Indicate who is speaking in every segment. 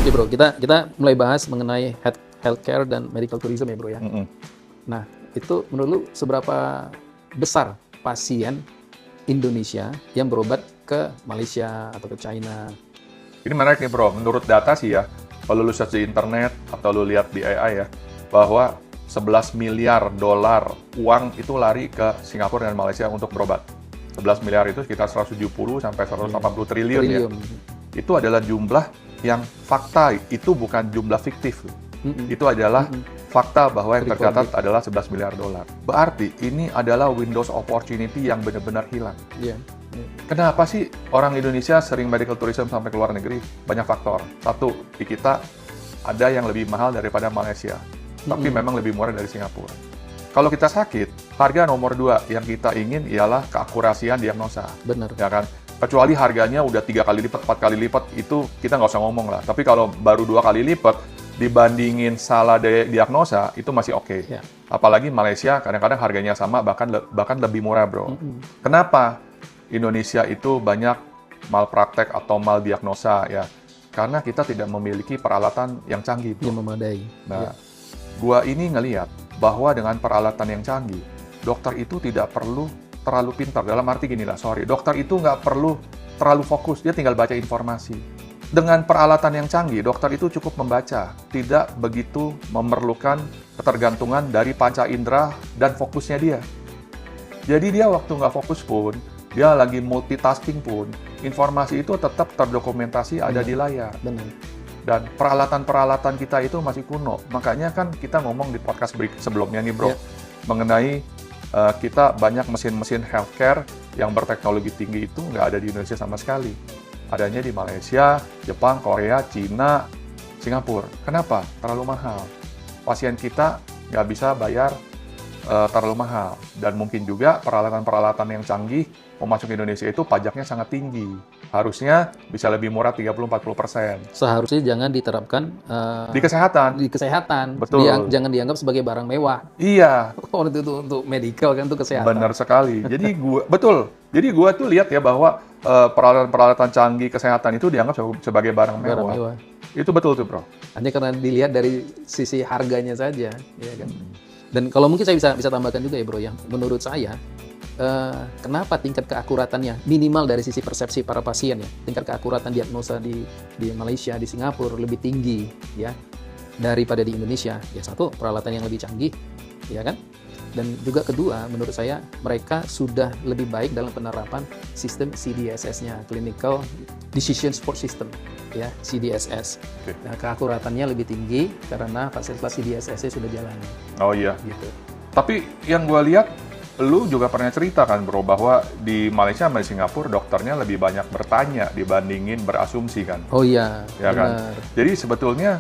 Speaker 1: Oke bro, kita mulai bahas mengenai healthcare dan medical tourism ya bro ya. Nah, itu menurut lu seberapa besar pasien Indonesia yang berobat ke Malaysia atau ke China?
Speaker 2: Ini menarik nih bro, menurut data sih ya, kalau lu search di internet atau lu lihat di AI ya, bahwa 11 miliar dolar uang itu lari ke Singapura dan Malaysia untuk berobat. 11 miliar itu sekitar 170 sampai 180 triliun ya. Itu adalah jumlah yang fakta, itu bukan jumlah fiktif. Itu adalah fakta bahwa yang tercatat adalah 11 miliar dolar. Berarti ini adalah windows opportunity yang benar-benar hilang. Kenapa sih orang Indonesia sering medical tourism sampai ke luar negeri? Banyak faktor. Satu, di kita ada yang lebih mahal daripada Malaysia, tapi memang lebih murah dari Singapura. Kalau kita sakit, harga nomor 2 yang kita ingin ialah keakurasian diagnosa.
Speaker 1: Benar.
Speaker 2: Ya kan? Kecuali harganya udah 3 kali lipat, 4 kali lipat, itu kita nggak usah ngomong lah. Tapi kalau baru 2 kali lipat, dibandingin salah diagnosa, itu masih oke.
Speaker 1: Ya.
Speaker 2: Apalagi Malaysia, kadang-kadang harganya sama, bahkan lebih murah, bro. Kenapa Indonesia itu banyak malpraktek atau maldiagnosa ya? Karena kita tidak memiliki peralatan yang canggih, bro.
Speaker 1: Yang memadai.
Speaker 2: Nah, gua ini ngelihat bahwa dengan peralatan yang canggih, dokter itu tidak perlu terlalu pintar. Dalam arti gini lah, dokter itu nggak perlu terlalu fokus, dia tinggal baca informasi. Dengan peralatan yang canggih, dokter itu cukup membaca, tidak begitu memerlukan ketergantungan dari panca indera dan fokusnya dia. Jadi dia waktu nggak fokus pun, dia lagi multitasking pun, informasi itu tetap terdokumentasi ada di layar.
Speaker 1: Benar.
Speaker 2: Dan peralatan-peralatan kita itu masih kuno. Makanya kan kita ngomong di podcast sebelumnya nih bro, mengenai kita banyak mesin-mesin healthcare yang berteknologi tinggi itu nggak ada di Indonesia sama sekali. Adanya di Malaysia, Jepang, Korea, Cina, Singapura. Kenapa? Terlalu mahal. Pasien kita nggak bisa bayar terlalu mahal. Dan mungkin juga peralatan-peralatan yang canggih mau masuk ke Indonesia itu pajaknya sangat tinggi. Harusnya bisa lebih murah 30-40%.
Speaker 1: Seharusnya jangan diterapkan
Speaker 2: Di kesehatan.
Speaker 1: di kesehatan.
Speaker 2: Betul.
Speaker 1: Jangan dianggap sebagai barang mewah.
Speaker 2: Iya.
Speaker 1: Oh, itu untuk medical kan, untuk kesehatan.
Speaker 2: Benar sekali. Jadi betul. Jadi gua tuh lihat ya bahwa peralatan-peralatan canggih kesehatan itu dianggap sebagai barang mewah. Itu betul tuh, bro.
Speaker 1: Hanya karena dilihat dari sisi harganya saja, ya kan. Dan kalau mungkin saya bisa tambahkan juga ya, bro, ya. Menurut saya, kenapa tingkat keakuratannya minimal dari sisi persepsi para pasien ya, tingkat keakuratan diagnosa di Malaysia, di Singapura lebih tinggi ya daripada di Indonesia. Ya satu, peralatan yang lebih canggih, ya kan. Dan juga kedua, menurut saya mereka sudah lebih baik dalam penerapan sistem CDSS-nya, Clinical Decision Support System, ya CDSS. Nah, keakuratannya lebih tinggi karena fasilitas CDSS-nya sudah jalan.
Speaker 2: Oh iya.
Speaker 1: Gitu.
Speaker 2: Tapi yang gua lihat, lu juga pernah cerita kan bro, bahwa di Malaysia sama di Singapura dokternya lebih banyak bertanya dibandingin berasumsi kan?
Speaker 1: Oh iya,
Speaker 2: Ya
Speaker 1: benar.
Speaker 2: kan? Jadi sebetulnya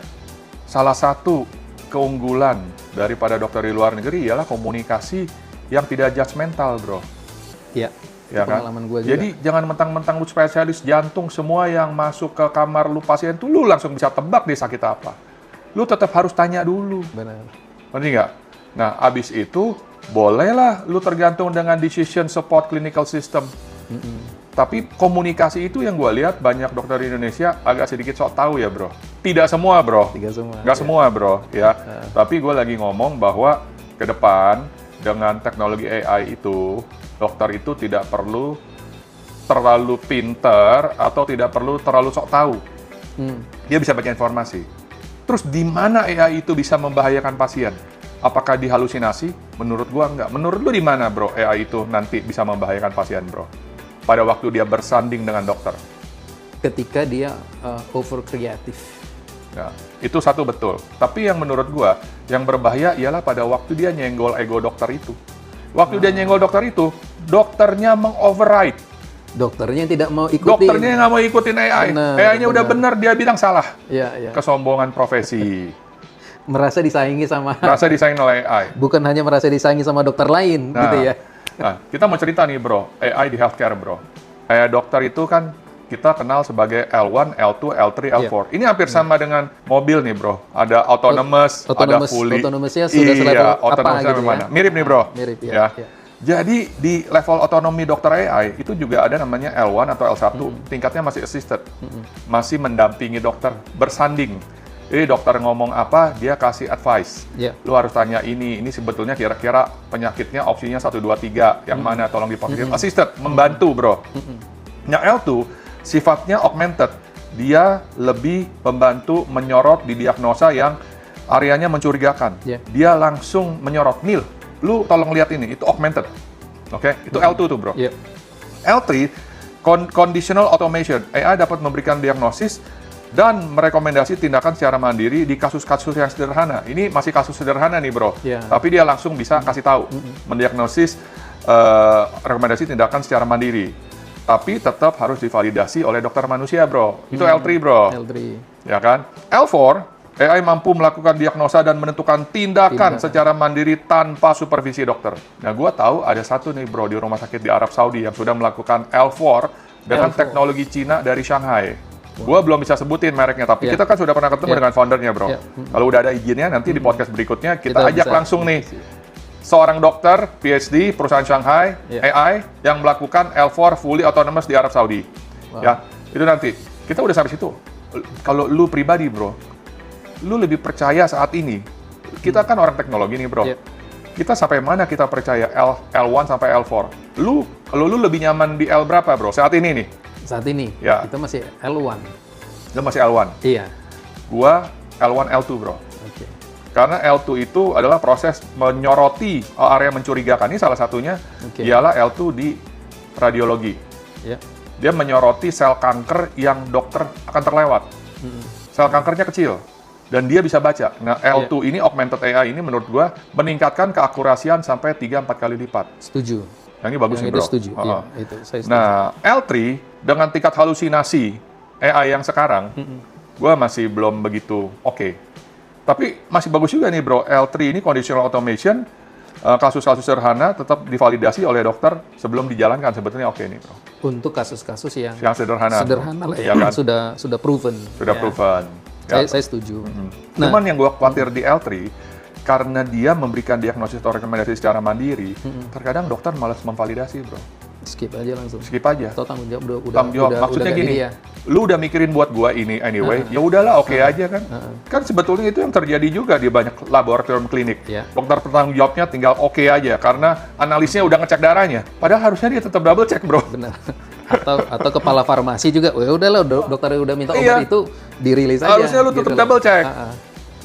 Speaker 2: salah satu keunggulan daripada dokter di luar negeri ialah komunikasi yang tidak judgmental, bro.
Speaker 1: Iya,
Speaker 2: Ya kan?
Speaker 1: pengalaman gue juga.
Speaker 2: Jadi jangan mentang-mentang lu spesialis jantung, semua yang masuk ke kamar lu pasien tuh lu langsung bisa tebak dia sakit apa. Lu tetap harus tanya dulu.
Speaker 1: Benar.
Speaker 2: Ngerti nggak? Nah, abis itu bolehlah lu tergantung dengan decision support clinical system. Tapi komunikasi itu yang gue lihat banyak dokter di Indonesia agak sedikit sok tahu ya bro. Tidak semua bro.
Speaker 1: Tiga semua.
Speaker 2: Nggak semua bro ya. Tapi gue lagi ngomong bahwa ke depan dengan teknologi AI itu, dokter itu tidak perlu terlalu pinter atau tidak perlu terlalu sok tahu. Dia bisa baca informasi. Terus di mana AI itu bisa membahayakan pasien? Apakah di halusinasi? Menurut gua enggak. Menurut lu di mana bro AI itu nanti bisa membahayakan pasien bro? Pada waktu dia bersanding dengan dokter.
Speaker 1: Ketika dia over kreatif.
Speaker 2: Ya, itu satu betul. Tapi yang menurut gua, yang berbahaya ialah pada waktu dia nyenggol ego dokter itu. Waktu dia nyenggol dokter itu, dokternya meng-override.
Speaker 1: Dokternya yang tidak mau ikutin.
Speaker 2: Dokternya nggak mau ikutin AI. AI-nya udah benar, dia bilang salah.
Speaker 1: Iya.
Speaker 2: Kesombongan profesi.
Speaker 1: Merasa disaingi sama.
Speaker 2: Merasa disaingin oleh AI.
Speaker 1: Bukan hanya merasa disaingi sama dokter lain, gitu ya.
Speaker 2: Nah, kita mau cerita nih bro, AI di healthcare bro. Kayak dokter itu kan kita kenal sebagai L1, L2, L3, L4. Ini hampir sama dengan mobil nih bro. Ada autonomous, ada fully.
Speaker 1: Autonomousnya sudah selevel apa gitu
Speaker 2: mana? Mirip nih bro.
Speaker 1: Mirip ya.
Speaker 2: Jadi di level otonomi dokter AI itu juga ada namanya L1 atau L1, tingkatnya masih assisted, masih mendampingi dokter, bersanding. Jadi dokter ngomong apa, dia kasih advice. Lu harus tanya ini sebetulnya kira-kira penyakitnya opsinya 1, 2, 3, yang mana tolong dipakai. Assisted, membantu bro. Nah L2 sifatnya augmented, dia lebih membantu menyorot di diagnosa yang areanya mencurigakan. Dia langsung menyorot, Nil, lu tolong lihat ini, itu augmented. Oke, itu L2 tuh bro. L3, conditional automation. AI dapat memberikan diagnosis dan merekomendasi tindakan secara mandiri di kasus-kasus yang sederhana. Ini masih kasus sederhana nih bro. Tapi dia langsung bisa kasih tahu, mendiagnosis rekomendasi tindakan secara mandiri. Tapi tetap harus divalidasi oleh dokter manusia bro. Itu L3 bro.
Speaker 1: L3.
Speaker 2: Ya kan? L4, AI mampu melakukan diagnosa dan menentukan tindakan secara mandiri tanpa supervisi dokter. Nah, gua tahu ada satu nih bro di rumah sakit di Arab Saudi yang sudah melakukan L4 dengan teknologi Cina dari Shanghai. Gua belum bisa sebutin mereknya, tapi kita kan sudah pernah ketemu dengan foundernya bro. Kalau udah ada izinnya, nanti di podcast berikutnya kita ajak langsung nih. Seorang dokter, PhD, perusahaan Shanghai, AI, yang melakukan L4 fully autonomous di Arab Saudi. Ya, itu nanti. Kita udah sampai situ. Kalau lu pribadi bro, lu lebih percaya saat ini, kita kan orang teknologi nih bro, kita sampai mana kita percaya L1 sampai L4? Kalau lu lebih nyaman di L berapa bro, saat ini nih?
Speaker 1: Saat ini, kita masih L1.
Speaker 2: Lu masih L1?
Speaker 1: Iya.
Speaker 2: Gua L1, L2 bro. Karena L2 itu adalah proses menyoroti area mencurigakan, ini salah satunya ialah L2 di radiologi. Dia menyoroti sel kanker yang dokter akan terlewat. Sel kankernya kecil. Dan dia bisa baca. Nah, L2 ini, augmented AI ini menurut gua meningkatkan keakurasian sampai 3-4 kali lipat.
Speaker 1: Setuju.
Speaker 2: Yang ini bagus nih, bro.
Speaker 1: Setuju. Itu saya setuju.
Speaker 2: Nah, L3 dengan tingkat halusinasi AI yang sekarang, gua masih belum begitu oke. Tapi masih bagus juga nih, bro. L3 ini conditional automation, kasus-kasus sederhana tetap divalidasi oleh dokter sebelum dijalankan. Sebetulnya oke nih, bro.
Speaker 1: Untuk kasus-kasus yang
Speaker 2: sederhana.
Speaker 1: Sederhana lah ya, kan? Sudah proven.
Speaker 2: Sudah proven.
Speaker 1: Saya setuju.
Speaker 2: Nah, cuman yang gue khawatir di L3, karena dia memberikan diagnosis atau rekomendasi secara mandiri, terkadang dokter malas memvalidasi, bro.
Speaker 1: Skip aja langsung.
Speaker 2: Skip aja.
Speaker 1: Atau tanggung jawab
Speaker 2: tanggung jawab. Maksudnya gini, lu udah mikirin buat gua ini anyway, ya udahlah oke aja kan. Kan sebetulnya itu yang terjadi juga di banyak laboratorium klinik. Dokter bertanggung jawabnya tinggal oke aja karena analisnya udah ngecek darahnya. Padahal harusnya dia tetap double check, bro.
Speaker 1: Benar. Atau kepala farmasi juga, ya udahlah dokter udah minta obat itu dirilis aja.
Speaker 2: Harusnya lu tetap double check.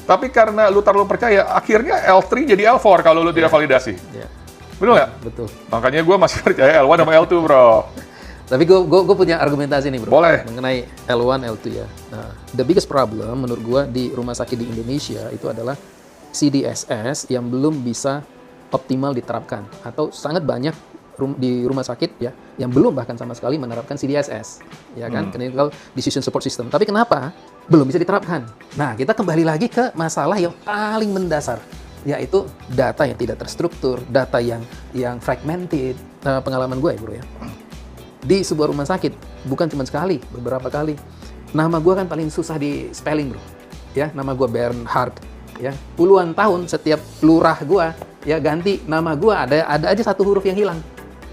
Speaker 2: Tapi karena lu terlalu percaya, akhirnya L3 jadi L4 kalau lu tidak validasi. Betul nggak?
Speaker 1: Betul.
Speaker 2: Makanya gue masih percaya L1 sama L2, bro.
Speaker 1: Tapi gue punya argumentasi nih, bro.
Speaker 2: Boleh.
Speaker 1: Mengenai L1, L2 ya. Nah, the biggest problem menurut gue di rumah sakit di Indonesia itu adalah CDSS yang belum bisa optimal diterapkan. Atau sangat banyak di rumah sakit ya yang belum bahkan sama sekali menerapkan CDSS. Ya kan? Clinical Decision Support System. Tapi kenapa belum bisa diterapkan? Nah, kita kembali lagi ke masalah yang paling mendasar, yaitu data yang tidak terstruktur, data yang fragmented. Pengalaman gue ya bro ya, di sebuah rumah sakit, bukan cuma sekali, beberapa kali. Nama gue kan paling susah di spelling bro, ya nama gue Bernhard, ya puluhan tahun setiap lurah gue ya ganti nama gue ada aja satu huruf yang hilang,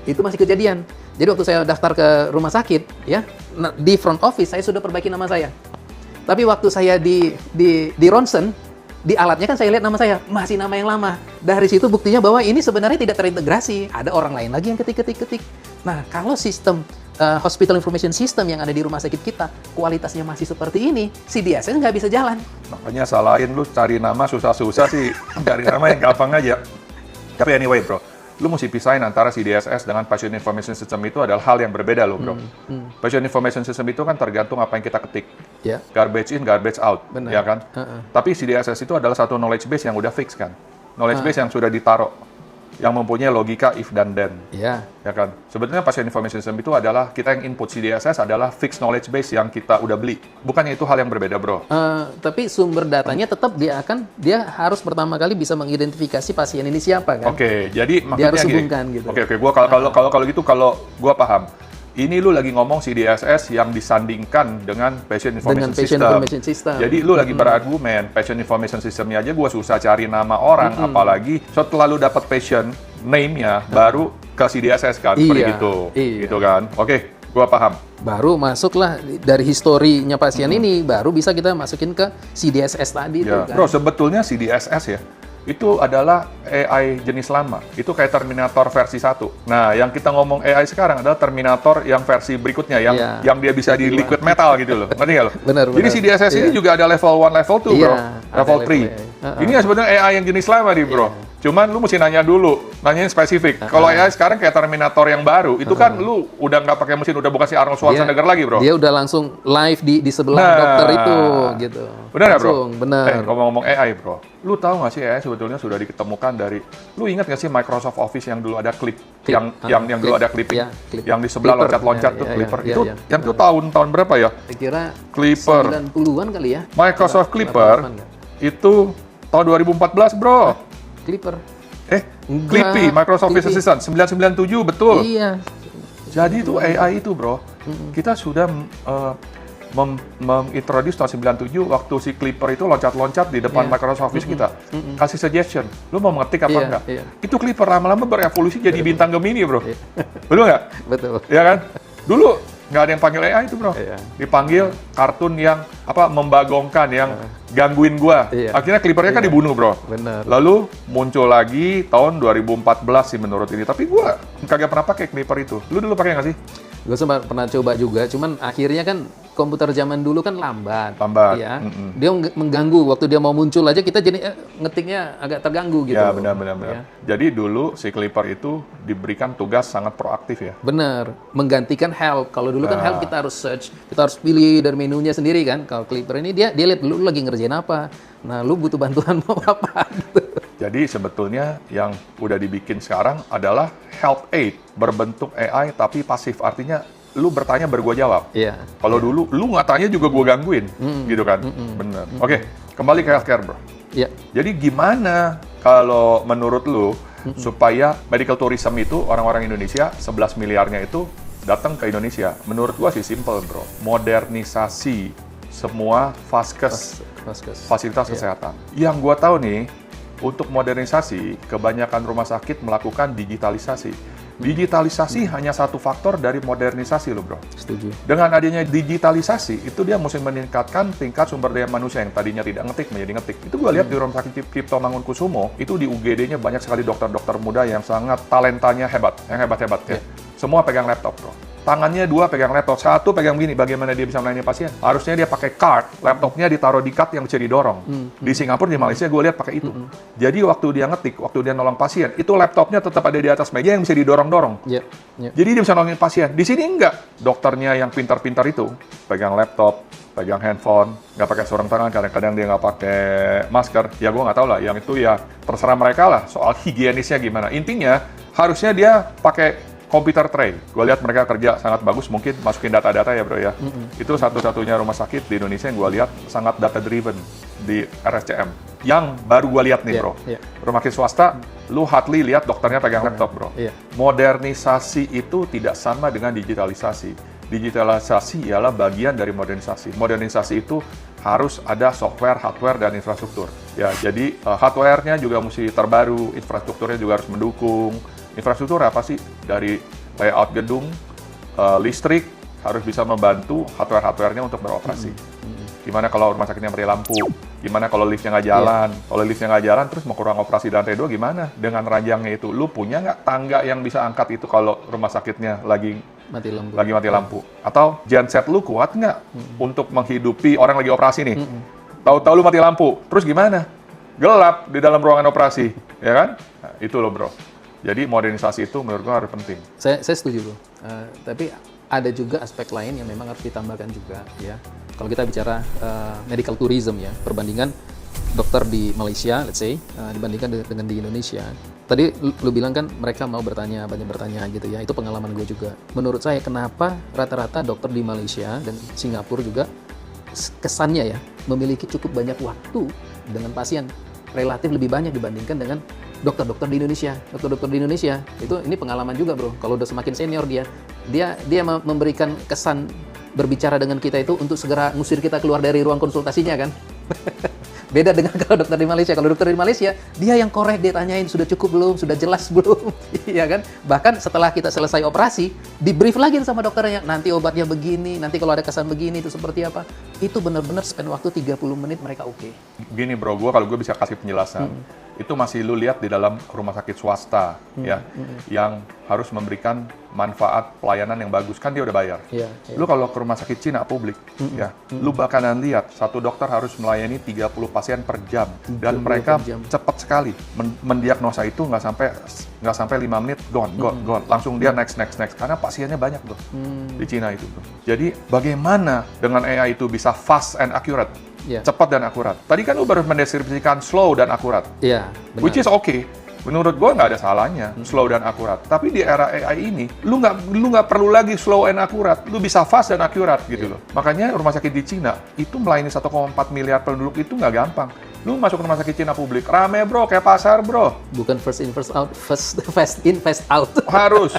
Speaker 1: itu masih kejadian. Jadi waktu saya daftar ke rumah sakit, ya di front office saya sudah perbaiki nama saya, tapi waktu saya di ronsen, di alatnya kan saya lihat nama saya, masih nama yang lama. Dari situ buktinya bahwa ini sebenarnya tidak terintegrasi. Ada orang lain lagi yang ketik. Nah, kalau sistem Hospital Information System yang ada di rumah sakit kita, kualitasnya masih seperti ini, CDSS nggak bisa jalan.
Speaker 2: Makanya salahin lu cari nama susah-susah sih, cari nama yang gampang aja. Tapi anyway bro, lu mesti pisahin antara CDSS dengan Patient Information System itu adalah hal yang berbeda loh bro. Patient Information System itu kan tergantung apa yang kita ketik. Garbage in, garbage out,
Speaker 1: benar.
Speaker 2: Ya kan? Tapi CDSS itu adalah satu knowledge base yang udah fix kan? Knowledge base yang sudah ditaruh, yang mempunyai logika if dan then. Ya kan? Sebetulnya Patient Information System itu adalah kita yang input, CDSS adalah fixed knowledge base yang kita udah beli. Bukannya itu hal yang berbeda bro?
Speaker 1: Tapi sumber datanya tetap dia harus pertama kali bisa mengidentifikasi pasien ini siapa kan?
Speaker 2: Oke, jadi
Speaker 1: dia harus hubungkan gitu.
Speaker 2: Oke, gua kalau gitu kalau gua paham. Ini lu lagi ngomong CDSS yang disandingkan dengan Patient Information System.
Speaker 1: Information System.
Speaker 2: Jadi lu lagi berargumen, Patient Information System-nya aja gua susah cari nama orang, apalagi setelah lu dapat patient name-nya, baru ke CDSS kan, seperti
Speaker 1: Iya,
Speaker 2: gitu.
Speaker 1: iya.
Speaker 2: Gitu kan. Oke, gua paham.
Speaker 1: Baru masuklah dari historinya pasien ini, baru bisa kita masukin ke CDSS tadi itu
Speaker 2: Ya,
Speaker 1: kan.
Speaker 2: bro, sebetulnya CDSS ya, itu adalah AI jenis lama. Itu kayak Terminator versi 1. Nah, yang kita ngomong AI sekarang adalah Terminator yang versi berikutnya, yang
Speaker 1: Iya.
Speaker 2: yang dia bisa di liquid metal gitu loh. Ngerti nggak lo?
Speaker 1: Benar,
Speaker 2: Jadi
Speaker 1: benar.
Speaker 2: CDSS ini
Speaker 1: Iya.
Speaker 2: juga ada level 1, level 2, bro.
Speaker 1: Iya, ada
Speaker 2: Level 3.
Speaker 1: levelnya.
Speaker 2: Ini sebenarnya AI yang jenis lama nih, bro. Cuman lu mesti nanya dulu, nanyain spesifik. Kalau AI sekarang kayak Terminator yang baru, itu kan lu udah nggak pakai mesin, udah bukan si Arnold Schwarzenegger lagi, bro.
Speaker 1: Dia udah langsung live di sebelah
Speaker 2: Nah.
Speaker 1: dokter itu gitu.
Speaker 2: Benar nggak, bro?
Speaker 1: Langsung, benar.
Speaker 2: Ngomong-ngomong AI, bro. Lu tahu nggak sih AI sebetulnya sudah ditemukan dari... Lu ingat nggak sih Microsoft Office yang dulu ada klip? Yang dulu ada clipping?
Speaker 1: Iya, clip.
Speaker 2: Yang di sebelah
Speaker 1: Clipper.
Speaker 2: loncat-loncat
Speaker 1: Ya,
Speaker 2: tuh,
Speaker 1: ya,
Speaker 2: Clipper.
Speaker 1: ya,
Speaker 2: Itu
Speaker 1: ya.
Speaker 2: yang itu tahun berapa ya?
Speaker 1: Saya kira
Speaker 2: Clipper.
Speaker 1: 90-an kali ya.
Speaker 2: Microsoft Clipper
Speaker 1: 88 nggak?
Speaker 2: itu tahun 2014, bro.
Speaker 1: Clipper. Enggak,
Speaker 2: Clippy, Microsoft Office
Speaker 1: Clippy.
Speaker 2: Assistant, 997, betul.
Speaker 1: Iya.
Speaker 2: Jadi itu AI itu, bro. Kita sudah mengintroduce tahun 97 waktu si Clipper itu loncat-loncat di depan
Speaker 1: Iya.
Speaker 2: Microsoft Office kita. Kasih suggestion, lu mau ngetik apa
Speaker 1: Iya,
Speaker 2: enggak?
Speaker 1: iya.
Speaker 2: Itu Clipper lama-lama berevolusi jadi bintang Gemini, bro. Betul nggak?
Speaker 1: Betul.
Speaker 2: Ya kan? Dulu nggak ada yang panggil AI itu, bro.
Speaker 1: Iya.
Speaker 2: Dipanggil kartun yang membagongkan, yang gangguin gua.
Speaker 1: Iya.
Speaker 2: Akhirnya Clippernya kan dibunuh, bro.
Speaker 1: Benar.
Speaker 2: Lalu muncul lagi tahun 2014 sih menurut ini. Tapi gua kagak pernah pakai Clipper itu. Lu dulu pakai nggak sih?
Speaker 1: Gue sempat pernah coba juga, cuman akhirnya kan komputer zaman dulu kan lambat.
Speaker 2: Lambat,
Speaker 1: Ya. Dia mengganggu waktu dia mau muncul aja kita jadi ngetiknya agak terganggu gitu.
Speaker 2: Ya, benar-benar.
Speaker 1: Ya.
Speaker 2: Jadi dulu si Clipper itu diberikan tugas sangat proaktif ya.
Speaker 1: Benar, menggantikan help. Kalau dulu kan help kita harus search, kita harus pilih dari menunya sendiri kan. Kalau Clipper ini dia lihat lu lagi ngerjain apa. Nah, lu butuh bantuan mau apa gitu.
Speaker 2: Jadi sebetulnya yang udah dibikin sekarang adalah help aid berbentuk AI tapi pasif. Artinya lu bertanya gua jawab.
Speaker 1: Iya.
Speaker 2: Kalau dulu lu nggak tanya juga gua gangguin, gitu kan? Bener. Oke, kembali ke healthcare, bro.
Speaker 1: Iya.
Speaker 2: Jadi gimana kalau menurut lu supaya medical tourism itu orang-orang Indonesia 11 miliarnya itu datang ke Indonesia? Menurut gua sih simple, bro. Modernisasi semua vaskes, fasilitas kesehatan. Yang gua tahu nih, untuk modernisasi, kebanyakan rumah sakit melakukan digitalisasi. Digitalisasi hanya satu faktor dari modernisasi loh, bro.
Speaker 1: Setuju.
Speaker 2: Dengan adanya digitalisasi, itu dia mesti meningkatkan tingkat sumber daya manusia yang tadinya tidak ngetik menjadi ngetik. Itu gue lihat di Rumah Sakit Cipto Mangunkusumo, itu di UGD-nya banyak sekali dokter-dokter muda yang sangat talentanya hebat, yang hebat-hebat ya. Semua pegang laptop, bro. Tangannya dua pegang laptop, satu pegang gini, bagaimana dia bisa melayani pasien? Harusnya dia pakai card, laptopnya ditaruh di card yang bisa didorong. Di Singapura, di Malaysia, gue lihat pakai itu. Jadi waktu dia ngetik, waktu dia nolong pasien, itu laptopnya tetap ada di atas meja yang bisa didorong-dorong.
Speaker 1: Iya. Iya.
Speaker 2: Jadi dia bisa nolongin pasien. Di sini enggak. Dokternya yang pintar-pintar itu pegang laptop, pegang handphone, nggak pakai sarung tangan, kadang-kadang dia nggak pakai masker. Ya gue nggak tahu lah. Yang itu ya terserah mereka lah soal higienisnya gimana. Intinya harusnya dia pakai komputer tray. Gue lihat mereka kerja sangat bagus, mungkin masukin data-data ya bro ya. Itu satu-satunya rumah sakit di Indonesia yang gue lihat sangat data driven di RSCM. Yang baru gue lihat nih
Speaker 1: Iya,
Speaker 2: bro.
Speaker 1: iya.
Speaker 2: Rumah sakit swasta, lu hardly lihat dokternya pegang laptop bro.
Speaker 1: Iya.
Speaker 2: Modernisasi itu tidak sama dengan digitalisasi. Digitalisasi ialah bagian dari modernisasi. Modernisasi itu harus ada software, hardware, dan infrastruktur. Ya, jadi hardware-nya juga mesti terbaru, infrastrukturnya juga harus mendukung. Infrastruktur apa sih? Dari layout gedung, listrik, harus bisa membantu hardware-hardware-nya untuk beroperasi. Gimana kalau rumah sakitnya mati lampu? Gimana kalau liftnya nggak jalan? Kalau liftnya nggak jalan, terus mau ke ruang operasi di lantai 2 gimana? Dengan ranjangnya itu, lu punya nggak tangga yang bisa angkat itu kalau rumah sakitnya lagi mati lampu? Atau genset lu kuat nggak untuk menghidupi orang lagi operasi nih? Tahu-tahu lu mati lampu, terus gimana? Gelap di dalam ruangan operasi, ya kan? Nah, itu loh bro. Jadi modernisasi itu menurut gua harus penting.
Speaker 1: Saya setuju bro. Tapi ada juga aspek lain yang memang harus ditambahkan juga ya. Kalau kita bicara medical tourism ya, perbandingan dokter di Malaysia, let's say, dibandingkan dengan di Indonesia. Tadi lu bilang kan mereka mau banyak bertanya gitu ya. Itu pengalaman gue juga. Menurut saya kenapa rata-rata dokter di Malaysia dan Singapura juga kesannya ya memiliki cukup banyak waktu dengan pasien, relatif lebih banyak dibandingkan dengan dokter-dokter di Indonesia itu ini pengalaman juga bro. Kalau udah semakin senior dia memberikan kesan berbicara dengan kita itu untuk segera ngusir kita keluar dari ruang konsultasinya kan. Beda dengan kalau dokter di Malaysia. Kalau dokter di Malaysia, dia yang korek, dia tanyain sudah cukup belum, sudah jelas belum, iya kan? Bahkan setelah kita selesai operasi, di brief lagi sama dokternya, nanti obatnya begini, nanti kalau ada kesan begini itu seperti apa. Itu benar-benar spend waktu 30 menit mereka oke.
Speaker 2: Gini bro, kalau gue bisa kasih penjelasan, itu masih lu lihat di dalam rumah sakit swasta ya, yang harus memberikan manfaat pelayanan yang bagus, kan dia udah bayar. Lu kalau ke rumah sakit Cina publik, ya, lu bakalan lihat satu dokter harus melayani 30 pasien per jam, dan mereka cepat sekali mendiagnosa itu nggak sampai 5 menit, gone, langsung dia next, karena pasiennya banyak bro di Cina itu bro. Jadi bagaimana dengan AI itu bisa fast and accurate? Cepat dan akurat. Tadi kan lu baru mendeskripsikan slow dan akurat.
Speaker 1: Iya, benar.
Speaker 2: Which is okay. Menurut gue nggak ada salahnya slow dan akurat. Tapi di era AI ini, lu nggak perlu lagi slow and akurat. Lu bisa fast dan akurat gitu loh. Makanya rumah sakit di Cina itu melayani 1,4 miliar penduduk itu nggak gampang. Lu masuk ke rumah sakit Cina publik, rame bro, kayak pasar bro.
Speaker 1: Bukan first in first out, fast in fast out.
Speaker 2: Harus.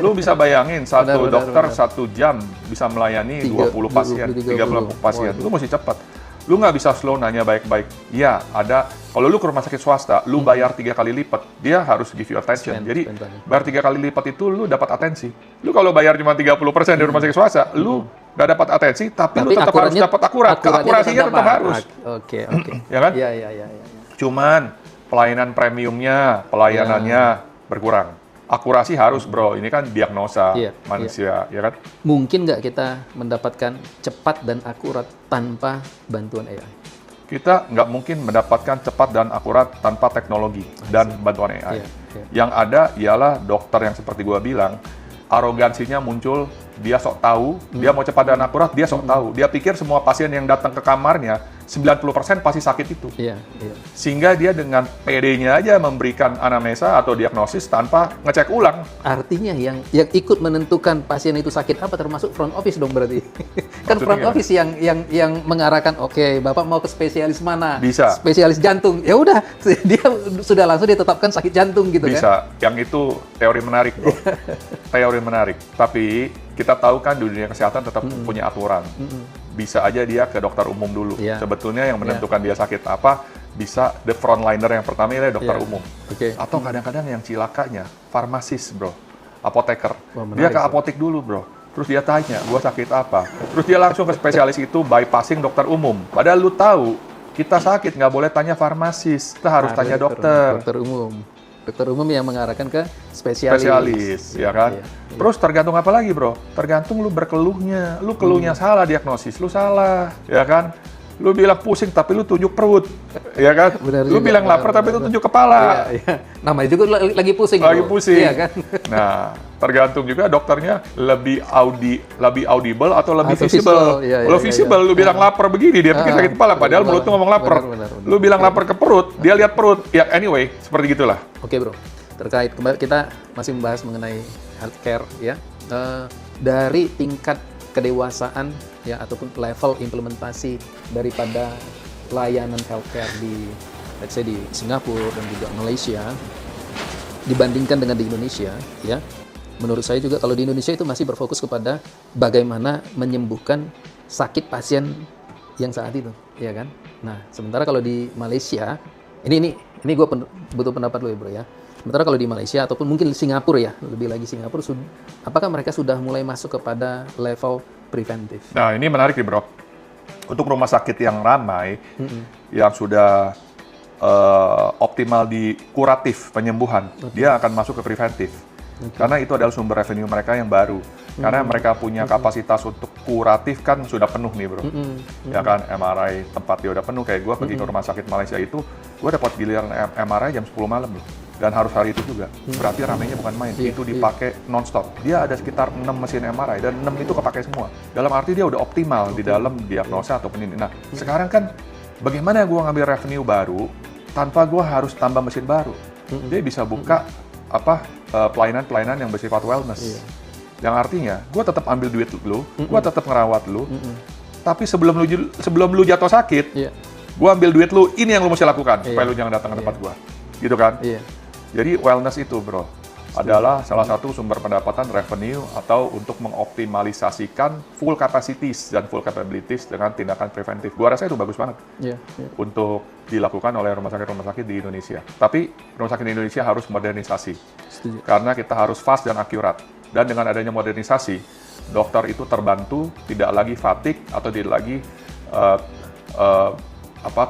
Speaker 2: Lu bisa bayangin satu dokter 1 jam bisa melayani 20 pasien, 30 pasien. Lu mesti cepat. Lu nggak bisa slow nanya baik-baik. Iya, ada. Kalau lu ke rumah sakit swasta, lu bayar 3 kali lipat. Dia harus give you attention. Jadi, bayar 3 kali lipat itu lu dapat atensi. Lu kalau bayar cuma 30% di rumah sakit swasta, lu nggak dapat atensi, tapi lu tetap harus dapat akurat. Akurasinya tetap harus.
Speaker 1: Oke.
Speaker 2: Ya kan?
Speaker 1: Iya.
Speaker 2: Cuman, pelayanan premiumnya, pelayanannya berkurang. Akurasi harus bro, ini kan diagnosa manusia, ya kan?
Speaker 1: Mungkin nggak kita mendapatkan cepat dan akurat tanpa bantuan AI?
Speaker 2: Kita nggak mungkin mendapatkan cepat dan akurat tanpa teknologi dan bantuan AI. Yang ada ialah dokter yang seperti gua bilang, arogansinya muncul, dia sok tahu, dia mau cepat dan akurat, dia sok tahu. Dia pikir semua pasien yang datang ke kamarnya, 90% pasti sakit itu. Sehingga dia dengan PD-nya aja memberikan anamnesa atau diagnosis tanpa ngecek ulang.
Speaker 1: Artinya yang ikut menentukan pasien itu sakit apa termasuk front office dong berarti. Kan front office yang mengarahkan, oke, Bapak mau ke spesialis mana?
Speaker 2: Bisa.
Speaker 1: Spesialis jantung. Ya udah, dia sudah langsung ditetapkan sakit jantung gitu kan.
Speaker 2: Bisa. Yang itu teori menarik, bro. Teori menarik. Tapi kita tahu kan di dunia kesehatan tetap punya aturan. Bisa aja dia ke dokter umum dulu. Sebetulnya yang menentukan dia sakit apa, bisa the frontliner yang pertama adalah dokter umum. Atau kadang-kadang yang cilakanya, farmasis bro, apoteker. Dia ke apotek dulu bro, terus dia tanya, gua sakit apa? Terus dia langsung ke spesialis itu, bypassing dokter umum. Padahal lu tahu, kita sakit nggak boleh tanya farmasis, kita harus tanya dokter.
Speaker 1: Dokter umum yang mengarahkan ke spesialis,
Speaker 2: ya kan? Terus tergantung apa lagi bro? Tergantung lu berkeluhnya. Lu keluhnya salah, diagnosis lu salah, ya kan? Lu bilang pusing tapi lu tunjuk perut, ya kan? Lu bilang lapar tapi lu tunjuk kepala.
Speaker 1: Namanya juga lagi pusing.
Speaker 2: Iya kan? Nah, tergantung juga dokternya lebih audible atau lebih visible. Kalau visible lu bilang lapar begini, dia pikir sakit kepala, padahal mulut lu ngomong lapar. Lu bilang lapar ke perut, dia lihat perut. Ya anyway, seperti gitulah.
Speaker 1: Oke bro, terkait kembali kita masih membahas mengenai healthcare ya. Dari tingkat kedewasaan ya ataupun level implementasi daripada layanan healthcare di let's say di Singapura dan juga Malaysia dibandingkan dengan di Indonesia ya. Menurut saya juga kalau di Indonesia itu masih berfokus kepada bagaimana menyembuhkan sakit pasien yang saat itu, ya kan? Nah, sementara kalau di Malaysia ini gue butuh pendapat lo ya bro ya. Sementara kalau di Malaysia ataupun mungkin di Singapura ya, lebih lagi Singapura, apakah mereka sudah mulai masuk kepada level preventif?
Speaker 2: Nah ini menarik nih bro. Untuk rumah sakit yang ramai, yang sudah optimal di kuratif penyembuhan, dia akan masuk ke preventif. Karena itu adalah sumber revenue mereka yang baru. Karena mereka punya kapasitas untuk kuratif kan sudah penuh nih bro. Ya kan, MRI tempat dia udah penuh. Kayak gue pergi ke rumah sakit Malaysia itu, gue dapat giliran MRI jam 10 malam loh. Dan harus hari itu juga. Berarti ramainya bukan main. Itu dipakai non-stop. Dia ada sekitar 6 mesin MRI dan 6 itu kepakai semua. Dalam arti dia udah optimal di dalam diagnosa ataupun ini. Nah, sekarang kan bagaimana gue ngambil revenue baru tanpa gue harus tambah mesin baru. Dia bisa buka pelayanan-pelayanan yang bersifat wellness. Yang artinya, gue tetap ambil duit lu, gue tetap ngerawat lu, tapi sebelum lu jatuh sakit, gue ambil duit lu, ini yang lu mesti lakukan supaya lu jangan datang ke tempat gue. gitu kan?
Speaker 1: Iya.
Speaker 2: Jadi wellness itu, bro, adalah salah satu sumber pendapatan revenue atau untuk mengoptimalisasikan full capacities dan full capabilities dengan tindakan preventif. Gua rasa itu bagus banget
Speaker 1: Iya. Iya.
Speaker 2: untuk dilakukan oleh rumah sakit di Indonesia. Tapi rumah sakit di Indonesia harus modernisasi
Speaker 1: Setuju.
Speaker 2: karena kita harus fast dan akurat. Dan dengan adanya modernisasi, dokter itu terbantu, tidak lagi fatigue atau tidak lagi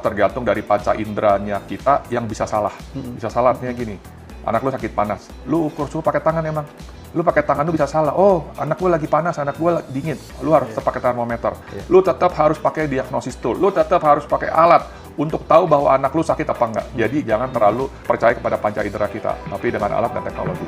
Speaker 2: tergantung dari panca inderanya kita yang bisa salah. Bisa salah artinya gini, anak lu sakit panas, lu ukur suhu pakai tangan emang. Lu pakai tangan lu bisa salah. Oh, anak gua lagi panas, anak gua dingin. Lu harus tetap pakai termometer. Lu tetap harus pakai diagnosis tool. Lu tetap harus pakai alat untuk tahu bahwa anak lu sakit apa enggak. Jadi jangan terlalu percaya kepada panca indera kita, tapi dengan alat dan teknologi.